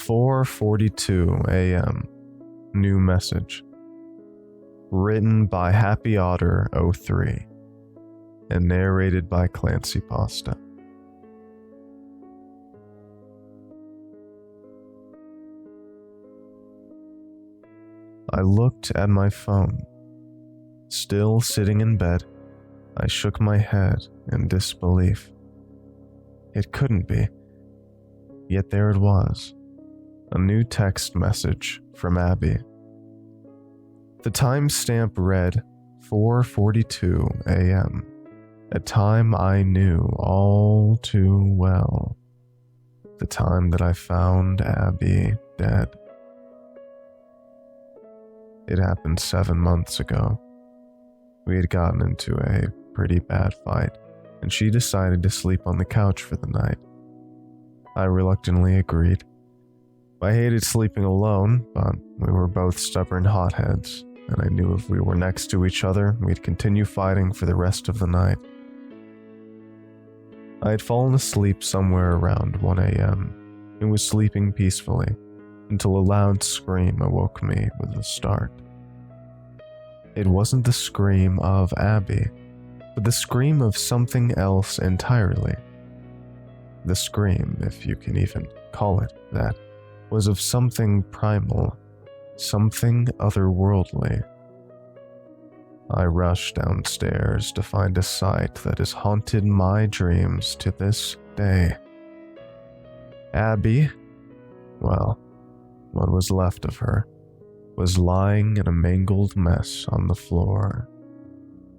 4:42 a.m. New message. Written by Happy Otter 03 and narrated by ClancyPasta. I looked at my phone. Still sitting in bed, I shook my head in disbelief. It couldn't be. Yet there it was. A new text message from Abby. The timestamp read 4:42 a.m., a time I knew all too well. The time that I found Abby dead. It happened 7 months ago. We had gotten into a pretty bad fight, and she decided to sleep on the couch for the night. I reluctantly agreed. I hated sleeping alone, but we were both stubborn hotheads, and I knew if we were next to each other, we'd continue fighting for the rest of the night. I had fallen asleep somewhere around 1 a.m. and was sleeping peacefully until a loud scream awoke me with a start. It wasn't the scream of Abby, but the scream of something else entirely. The scream, if you can even call it that, was of something primal, something otherworldly. I rushed downstairs to find a sight that has haunted my dreams to this day. Abby, well, what was left of her, was lying in a mangled mess on the floor.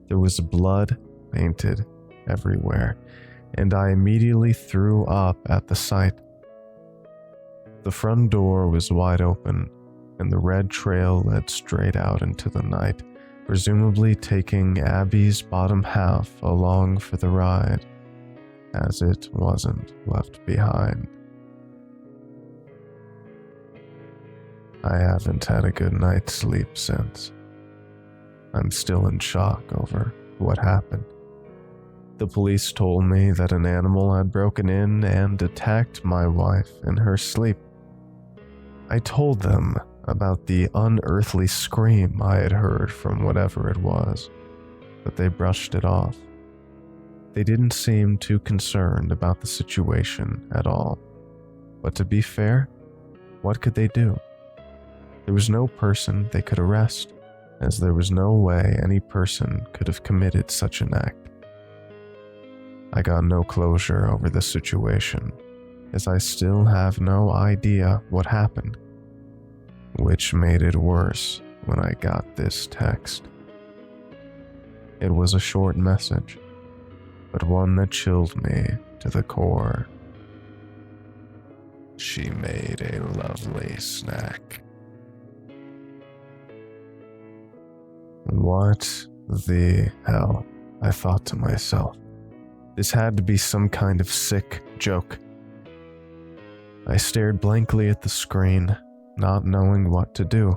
There was blood painted everywhere, and I immediately threw up at the sight. The front door was wide open, and the red trail led straight out into the night, presumably taking Abby's bottom half along for the ride, as it wasn't left behind. I haven't had a good night's sleep since. I'm still in shock over what happened. The police told me that an animal had broken in and attacked my wife in her sleep. I told them about the unearthly scream I had heard from whatever it was, but they brushed it off. They didn't seem too concerned about the situation at all. But to be fair, what could they do? There was no person they could arrest, as there was no way any person could have committed such an act. I got no closure over the situation, as I still have no idea what happened, which made it worse when I got this text. It was a short message, but one that chilled me to the core. She made a lovely snack. What the hell? I thought to myself. This had to be some kind of sick joke. I stared blankly at the screen, not knowing what to do.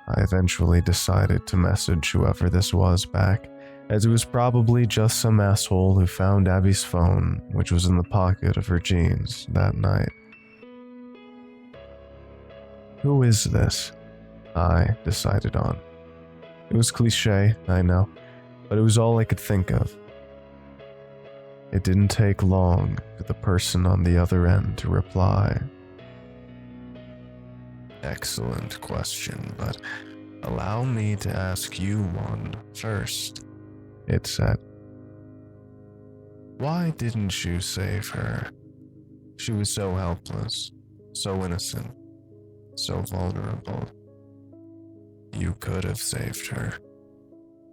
I eventually decided to message whoever this was back, as it was probably just some asshole who found Abby's phone, which was in the pocket of her jeans that night. Who is this? I decided on. It was cliché, I know, but it was all I could think of. It didn't take long for the person on the other end to reply. Excellent question, but allow me to ask you one first, it said. Why didn't you save her? She was so helpless, so innocent, so vulnerable. You could have saved her.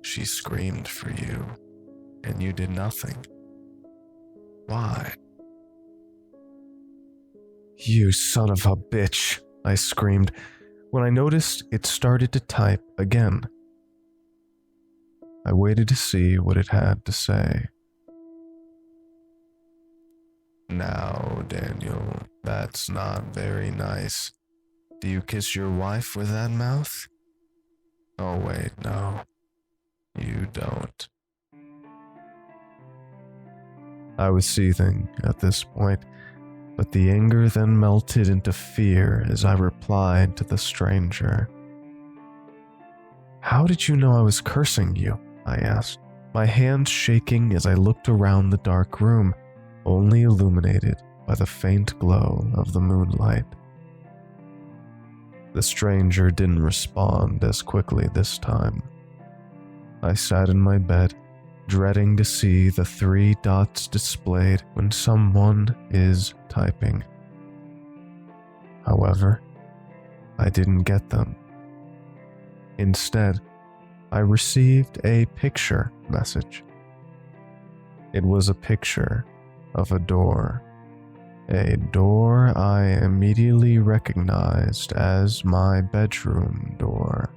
She screamed for you, and you did nothing. Why? You son of a bitch, I screamed, when I noticed it started to type again. I waited to see what it had to say. Now, Daniel, that's not very nice. Do you kiss your wife with that mouth? Oh wait, no. You don't. I was seething at this point, but the anger then melted into fear as I replied to the stranger. "How did you know I was cursing you?" I asked, my hands shaking as I looked around the dark room, only illuminated by the faint glow of the moonlight. The stranger didn't respond as quickly this time. I sat in my bed, dreading to see the 3 dots displayed when someone is typing. However, I didn't get them. Instead, I received a picture message. It was a picture of a door I immediately recognized as my bedroom door.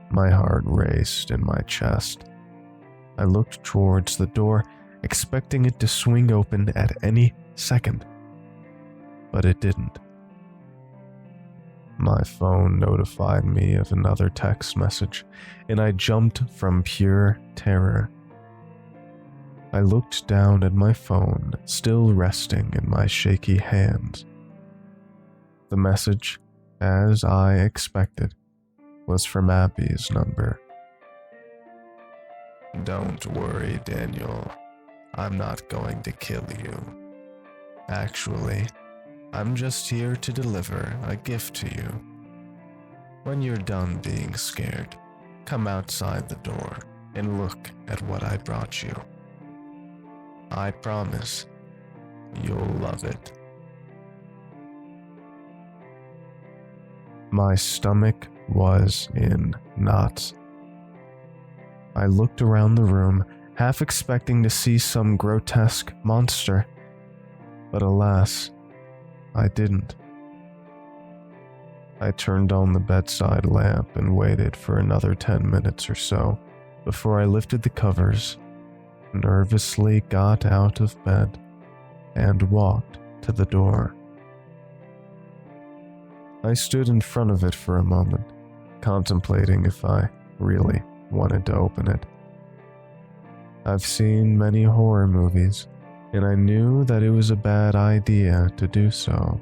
My heart raced in my chest. I looked towards the door, expecting it to swing open at any second, but it didn't. My phone notified me of another text message, and I jumped from pure terror. I looked down at my phone, still resting in my shaky hands. The message, as I expected, was from Abby's number. "Don't worry, Daniel. I'm not going to kill you. Actually, I'm just here to deliver a gift to you. When you're done being scared, come outside the door and look at what I brought you. I promise you'll love it." My stomach was in knots. I looked around the room, half expecting to see some grotesque monster, but alas, I didn't. I turned on the bedside lamp and waited for another 10 minutes or so before I lifted the covers, nervously got out of bed, and walked to the door. I stood in front of it for a moment, contemplating if I really wanted to open it. I've seen many horror movies, and I knew that it was a bad idea to do so.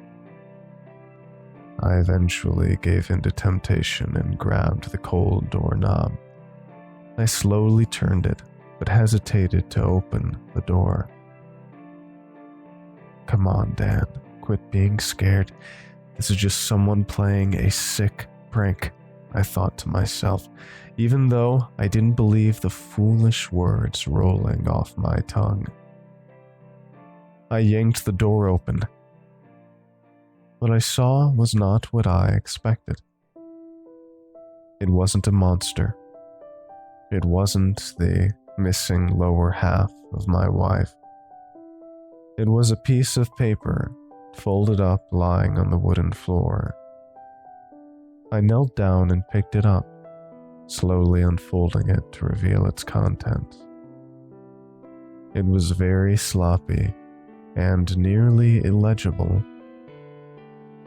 I eventually gave in to temptation and grabbed the cold doorknob. I slowly turned it, but hesitated to open the door. "Come on, Dan, quit being scared. This is just someone playing a sick prank," I thought to myself, even though I didn't believe the foolish words rolling off my tongue. I yanked the door open. What I saw was not what I expected. It wasn't a monster. It wasn't the missing lower half of my wife. It was a piece of paper, folded up, lying on the wooden floor. I knelt down and picked it up, slowly unfolding it to reveal its contents. It was very sloppy and nearly illegible.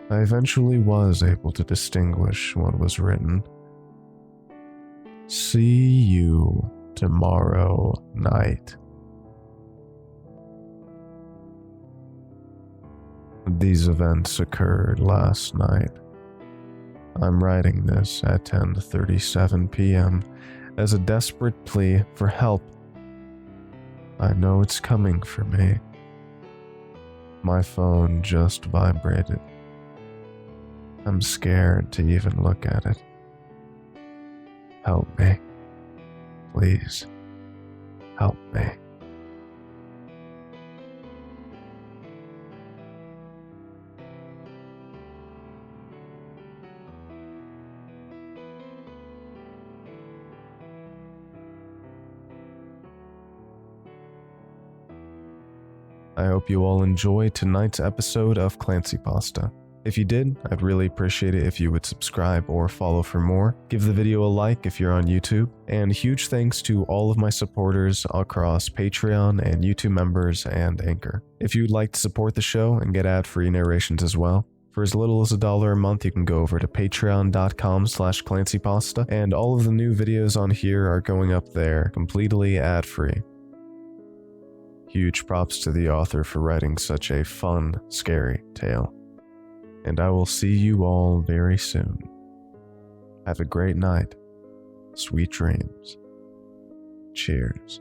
I eventually was able to distinguish what was written. "See you tomorrow night." These events occurred last night. I'm writing this at 10:37 p.m. as a desperate plea for help. I know it's coming for me. My phone just vibrated. I'm scared to even look at it. Help me. Please, help me. I hope you all enjoyed tonight's episode of ClancyPasta. If you did, I'd really appreciate it if you would subscribe or follow for more. Give the video a like if you're on YouTube, and huge thanks to all of my supporters across Patreon and YouTube members and Anchor. If you'd like to support the show and get ad-free narrations as well, for as little as $1 a month, you can go over to patreon.com/ClancyPasta, and all of the new videos on here are going up there completely ad-free. Huge props to the author for writing such a fun, scary tale. And I will see you all very soon. Have a great night. Sweet dreams. Cheers.